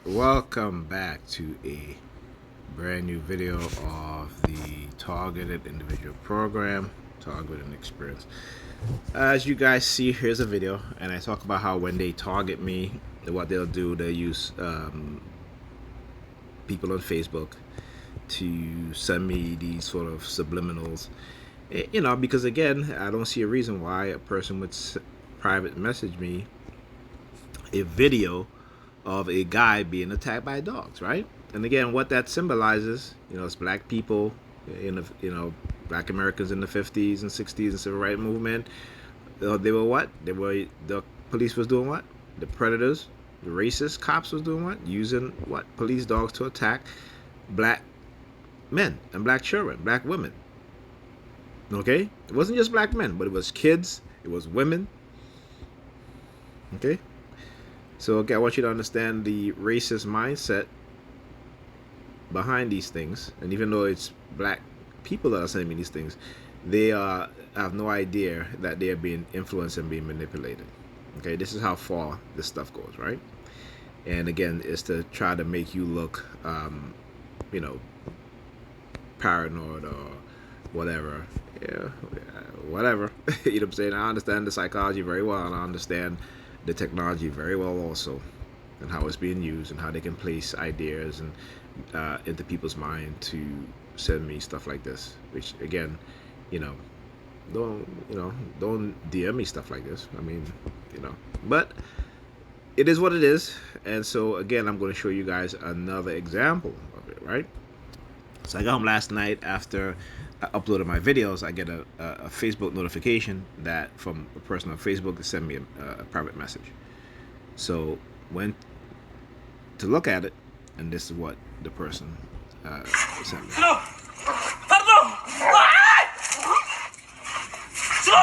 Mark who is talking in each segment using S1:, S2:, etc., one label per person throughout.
S1: Welcome back to a brand new video of the Targeted Individual Program, Targeted Experience. As you guys see, here's a video, and I talk about how when they target me, what they'll do, they'll use people on Facebook to send me these sort of subliminals. Because again, I don't see a reason why a person would private message me a video of a guy being attacked by dogs, right? And again, what that symbolizes, it's black people in black Americans in the 50s and 60s and civil rights movement. They were what? The police was doing what? The predators, the racist cops was doing what? Using what? Police dogs to attack black men and black children, black women. Okay? It wasn't just black men, but it was kids, it was women. Okay? So okay, I want you to understand the racist mindset behind these things. And even though it's black people that are sending me these things, they have no idea that they are being influenced and being manipulated. Okay, this is how far this stuff goes, right? And again, it's to try to make you look, paranoid or whatever. Yeah, whatever. You know what I'm saying? I understand the psychology very well, and I understand the technology very well also, and how it's being used and how they can place ideas and into people's mind to send me stuff like this. Which again, don't DM me stuff like this. I mean, but it is what it is. And so again, I'm going to show you guys another example of it, right? So I got home last night after I uploaded my videos. I get a Facebook notification that from a person on Facebook to send me a private message. So went to look at it, and this is what the person sent me.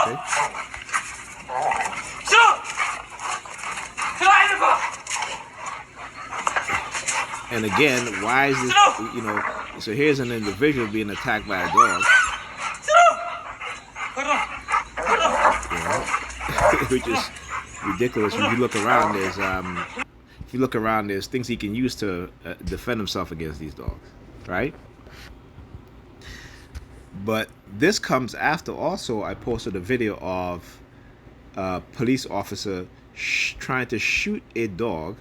S1: Okay. And again, why is this, so here's an individual being attacked by a dog. Which is ridiculous. If you look around, there's things he can use to defend himself against these dogs, right? But this comes after also I posted a video of a police officer trying to shoot a dog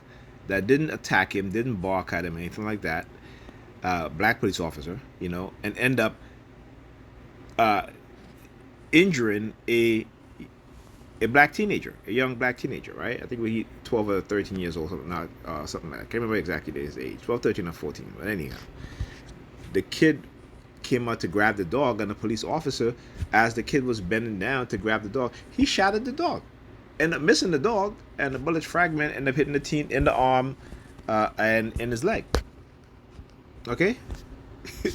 S1: that didn't attack him, didn't bark at him, anything like that. Black police officer, and end up injuring a black teenager, a young black teenager, right? I think he 12 or 13 years old, something like that. I can't remember exactly his age, 12, 13, or 14. But anyhow, the kid came out to grab the dog, and the police officer, as the kid was bending down to grab the dog, he shot at the dog, ended up missing the dog, and the bullet fragment ended up hitting the teen in the arm and in his leg. Okay,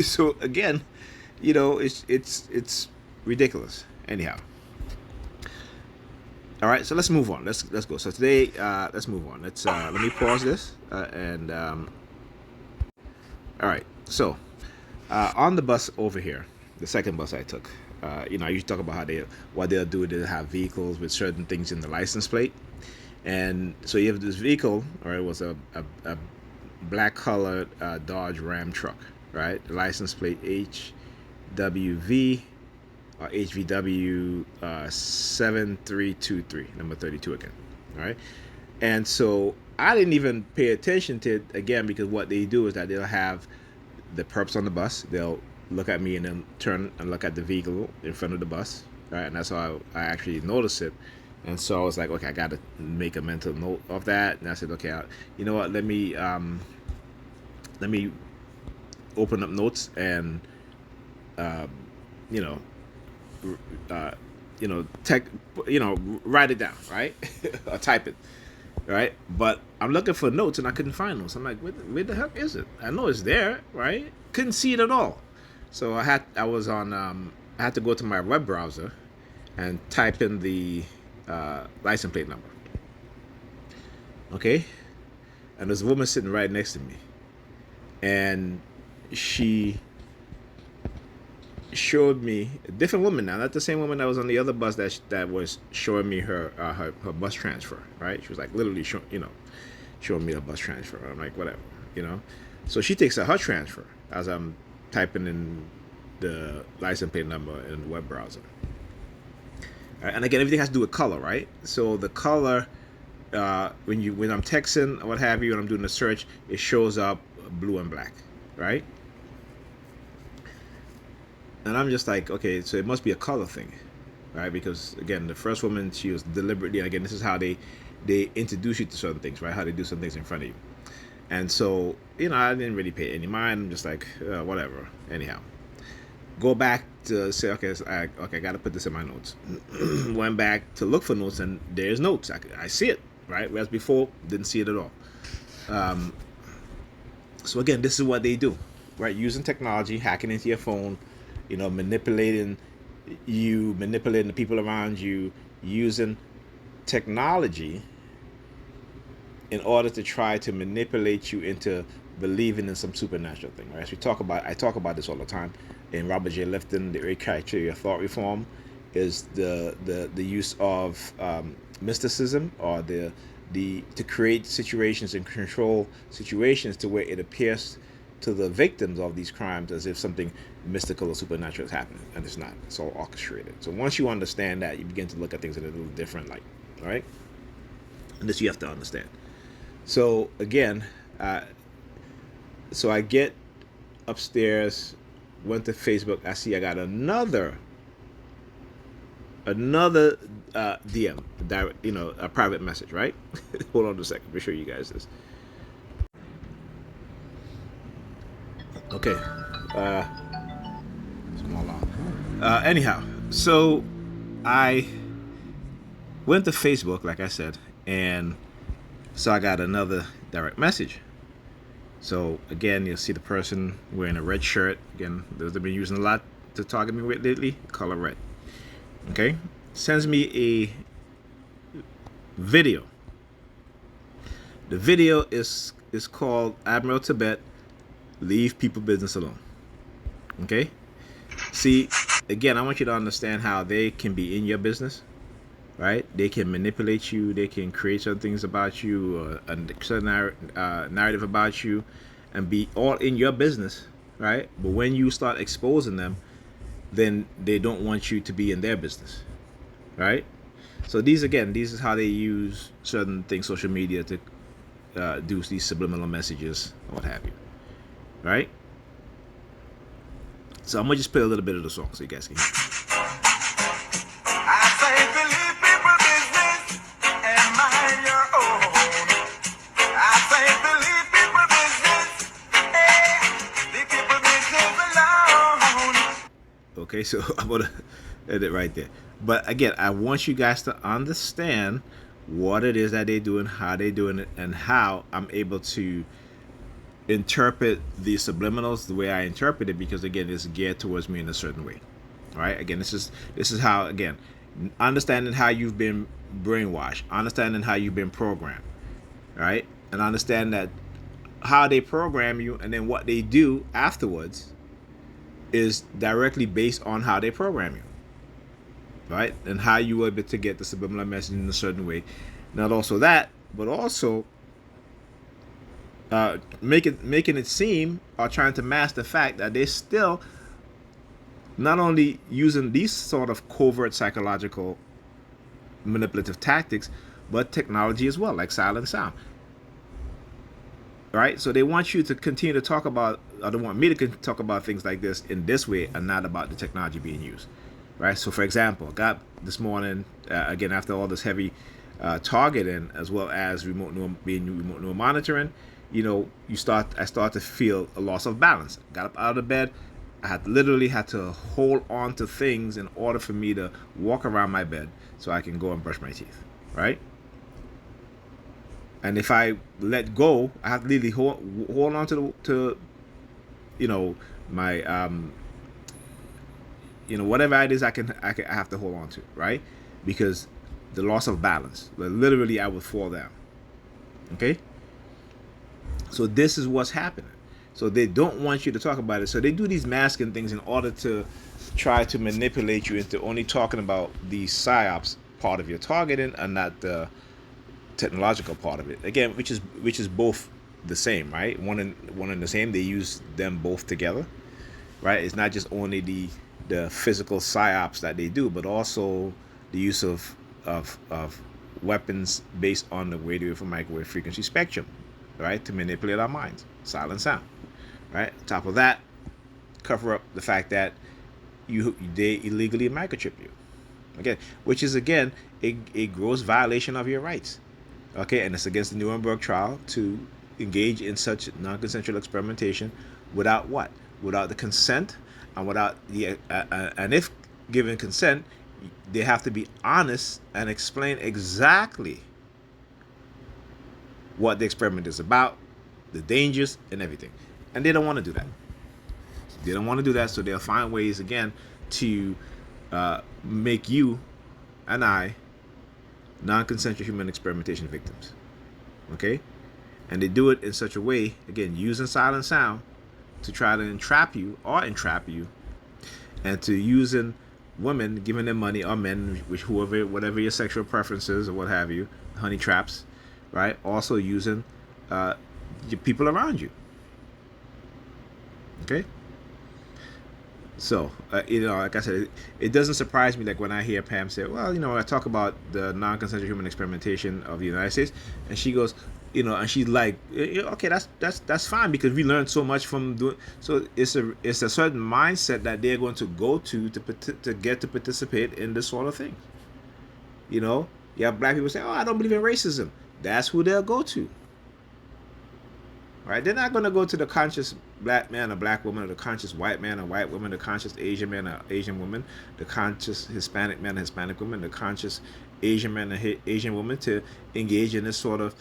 S1: so again, it's ridiculous. Anyhow, all right. So let's move on. Let's go. So today, let's move on. Let me pause this and all right. So on the bus over here, the second bus I took, I usually talk about how what they'll do. They'll have vehicles with certain things in the license plate, and so you have this vehicle, or it was a black colored Dodge Ram truck, right? The license plate HWV or HVW 7323, number 32 again, right? And so I didn't even pay attention to it again, because what they do is that they'll have the perps on the bus. They'll look at me and then turn and look at the vehicle in front of the bus, right? And that's how I actually noticed it. And so I was like, okay, I got to make a mental note of that. And I said, okay, you know what? Let me open up notes and write it down, right? Or type it, right? But I'm looking for notes and I couldn't find those. I'm like, where the heck is it? I know it's there, right? Couldn't see it at all. So I had to go to my web browser and type in the license plate number. Okay, and there's a woman sitting right next to me, and she showed me a different woman now, not the same woman that was on the other bus that was showing me her bus transfer, right? She was like literally showing me a bus transfer. I'm like, whatever, you know. So she takes out her transfer as I'm typing in the license plate number in the web browser. All right, and again, everything has to do with color, right? So the color, when I'm texting or what have you, and I'm doing a search, it shows up blue and black, right? And I'm just like, okay, so it must be a color thing, right? Because again, the first woman, she was deliberately, again, this is how they introduce you to certain things, right? How they do some things in front of you. And so, I didn't really pay any mind. I'm just like, whatever. Anyhow, go back to say, okay, I got to put this in my notes. Went back to look for notes, and there's notes. I see it, right? Whereas before, didn't see it at all. So again, this is what they do, right? Using technology, hacking into your phone, manipulating the people around you, using technology in order to try to manipulate you into believing in some supernatural thing. Right? As I talk about this all the time. In Robert J. Lifton, the 8 criteria of thought reform is the use of mysticism, or to create situations and control situations to where it appears to the victims of these crimes as if something mystical or supernatural is happening, and it's not. It's all orchestrated. So once you understand that, you begin to look at things in a little different light, right? And this you have to understand. So again, so I get upstairs, went to Facebook. I see I got another DM, direct, a private message, right? Hold on a second. Let me show you guys this. Okay. Anyhow, so I went to Facebook, like I said, and so I got another direct message. So again, you'll see the person wearing a red shirt. Again, those have been using a lot to target me with lately. Color red. Okay, sends me a video. The video is called Admiral Tibet, Leave People Business Alone. Okay, see, again, I want you to understand how they can be in your business, right? They can manipulate you. They can create certain things about you, a certain narrative about you, and be all in your business, right? But when you start exposing them, then they don't want you to be in their business, right? So these is how they use certain things, social media, to do these subliminal messages, or what have you, right? So I'm gonna just play a little bit of the song so you guys can hear. I say believe people business and mind your own. I say believe people business, leave people business alone. Okay, so I'm gonna end it right there. But again, I want you guys to understand what it is that they're doing, how they're doing it, and how I'm able to interpret the subliminals the way I interpret it, because again, it's geared towards me in a certain way. All right, again, this is how, again, understanding how you've been brainwashed, understanding how you've been programmed, right? And understand that how they program you and then what they do afterwards is directly based on how they program you, right? And how you were able to get the subliminal message in a certain way. Not also that, but also making it seem, or trying to mask the fact that they're still not only using these sort of covert psychological manipulative tactics, but technology as well, like silent sound. Right? So they want you to continue to talk about, or they want me to talk about things like this in this way, and not about the technology being used. Right? So for example, got this morning, again, after all this heavy targeting, as well as remote neural monitoring, I start to feel a loss of balance. Got up out of bed. I literally had to hold on to things in order for me to walk around my bed so I can go and brush my teeth, right? And if I let go, I have to literally hold on to my whatever it is I have to hold on to, right? Because the loss of balance, literally I would fall down. Okay. So this is what's happening. So they don't want you to talk about it. So they do these masking things in order to try to manipulate you into only talking about the psyops part of your targeting, and not the technological part of it. Again, which is both the same, right? One and the same. They use them both together, right? It's not just only the physical psyops that they do, but also the use of weapons based on the radio for microwave frequency spectrum, right? To manipulate our minds, silent sound, right? On top of that, cover up the fact that they illegally microchip you, again, which is again a gross violation of your rights. Okay, and it's against the Nuremberg trial to engage in such non-consensual experimentation without what? Without the consent, and without the and if given consent, they have to be honest and explain exactly what the experiment is about, the dangers, and everything. And they don't want to do that. They don't want to do that, so they'll find ways again to make you and I non-consensual human experimentation victims. Okay, and they do it in such a way, again, using silent sound to try to entrap you, and to using women, giving them money, or men, which whoever, whatever your sexual preferences or what have you, honey traps, right? Also using your people around you. Okay. So, like I said, it doesn't surprise me, like when I hear Pam say, well, I talk about the non-consensual human experimentation of the United States, and she goes, and she's like, okay, that's fine, because we learned so much from doing. So it's a certain mindset that they're going to go to get to participate in this sort of thing. You have black people say, oh, I don't believe in racism. That's who they'll go to. Right? They're not going to go to the conscious black man or black woman, or the conscious white man or white woman, the conscious Asian man or Asian woman, the conscious Hispanic man or Hispanic woman, the conscious Asian man or Asian woman to engage in this sort of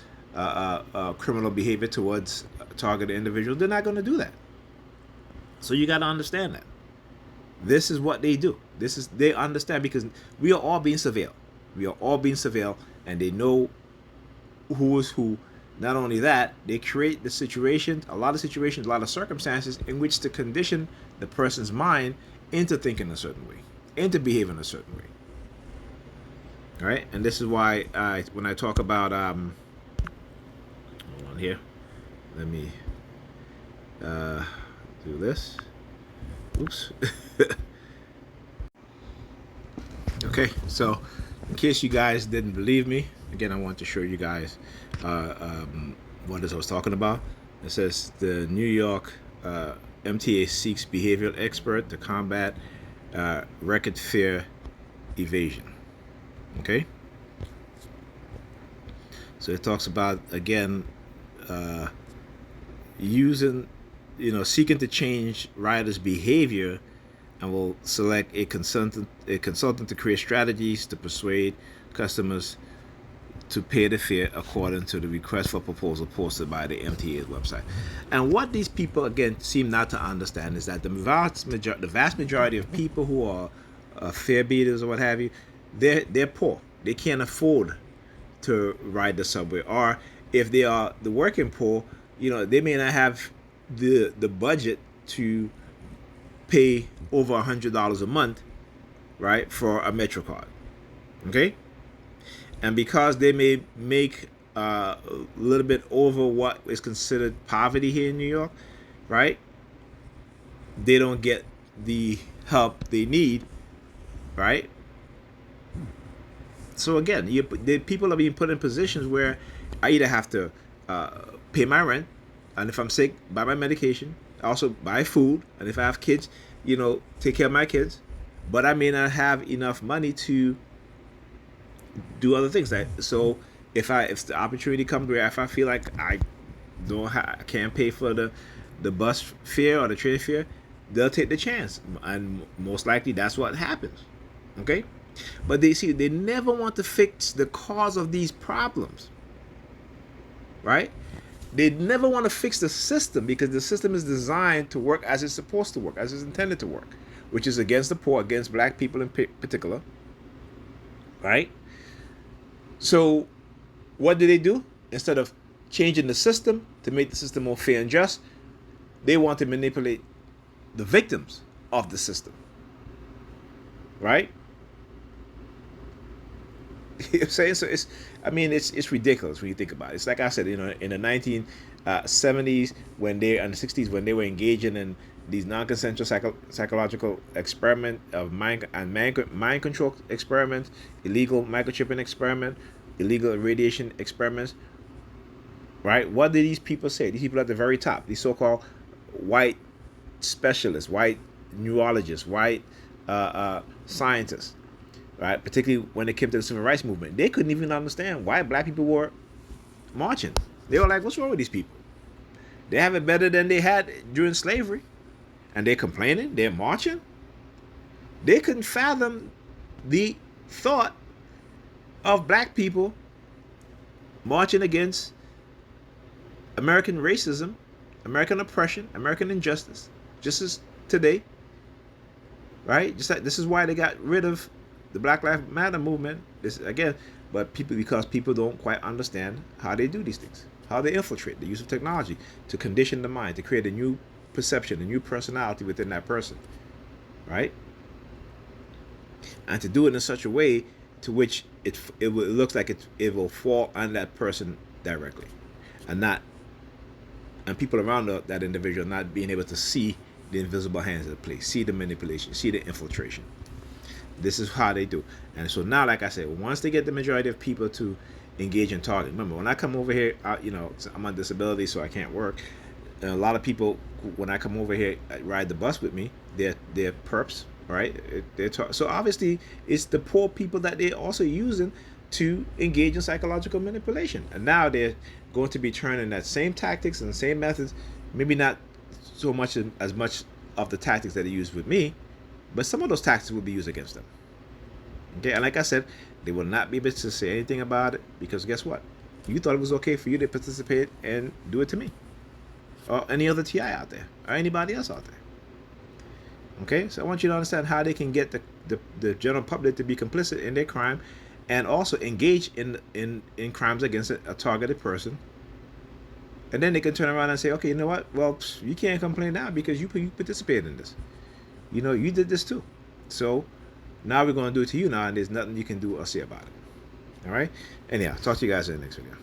S1: criminal behavior towards targeted individuals. They're not going to do that. So you got to understand that. This is what they do. They understand, because we are all being surveilled. We are all being surveilled, and they know who is who. Not only that, they create a lot of circumstances in which to condition the person's mind into thinking a certain way, into behaving a certain way. All right, and this is why when I talk about, hold on here, let me do this. Oops. Okay, so in case you guys didn't believe me, again, I want to show you guys what I was talking about. It says the New York MTA seeks behavioral expert to combat record fare evasion. Okay, so it talks about, again, seeking to change riders' behavior, and will select a consultant to create strategies to persuade customers to pay the fare according to the request for proposal posted by the MTA's website. And what these people, again, seem not to understand is that the vast majority of people who are fare beaters or what have you, they're poor. They can't afford to ride the subway. Or if they are the working poor, they may not have the budget to pay over $100 a month, right, for a Metro card. Okay, and because they may make a little bit over what is considered poverty here in New York, right, they don't get the help they need, right? So again, people are being put in positions where I either have to pay my rent, and if I'm sick, buy my medication, also buy food, and if I have kids, take care of my kids, but I may not have enough money to do other things. So if the opportunity comes where if I feel like I can't pay for the bus fare or the train fare, they'll take the chance, and most likely that's what happens. Okay, but they never want to fix the cause of these problems, right? They never want to fix the system, because the system is designed to work as it's supposed to work, as it's intended to work, which is against the poor, against black people in particular, right? So what do? Instead of changing the system to make the system more fair and just, they want to manipulate the victims of the system, right? You know what I'm saying? So it's ridiculous when you think about it. It's like I said, in the 1970s when they and the 60s when they were engaging in these non-consensual psychological experiment of mind control experiments, illegal microchipping experiment, illegal radiation experiments. Right? What did these people say? These people at the very top, these so-called white specialists, white neurologists, white scientists, right? Particularly when it came to the civil rights movement, they couldn't even understand why black people were marching. They were like, "What's wrong with these people? They have it better than they had during slavery, and they're complaining. They're marching." They couldn't fathom the thought of black people marching against American racism, American oppression, American injustice, just as today, right? Just like this is why they got rid of the Black Lives Matter movement. This again, but because people don't quite understand how they do these things, how they infiltrate the use of technology to condition the mind, to create a new perception, a new personality within that person, right? And to do it in such a way to which it looks like it will fall on that person directly, and not and people around that individual not being able to see the invisible hands of the play, see the manipulation, see the infiltration. This is how they do. And so now, like I said, once they get the majority of people to engage in targeting, remember when I come over here, I'm on disability, so I can't work. And a lot of people, when I come over here, ride the bus with me. They're perps, right? So obviously, it's the poor people that they're also using to engage in psychological manipulation. And now they're going to be turning that same tactics and the same methods, maybe not so much as much of the tactics that they use with me, but some of those tactics will be used against them. Okay, and like I said, they will not be able to say anything about it because guess what? You thought it was okay for you to participate and do it to me, or any other TI out there, or anybody else out there. Okay, so I want you to understand how they can get the general public to be complicit in their crime, and also engage in crimes against a targeted person. And then they can turn around and say, okay, you know what? Well, you can't complain now because you participated in this. You did this too. So now we're going to do it to you now, and there's nothing you can do or say about it. All right? Anyhow, talk to you guys in the next video.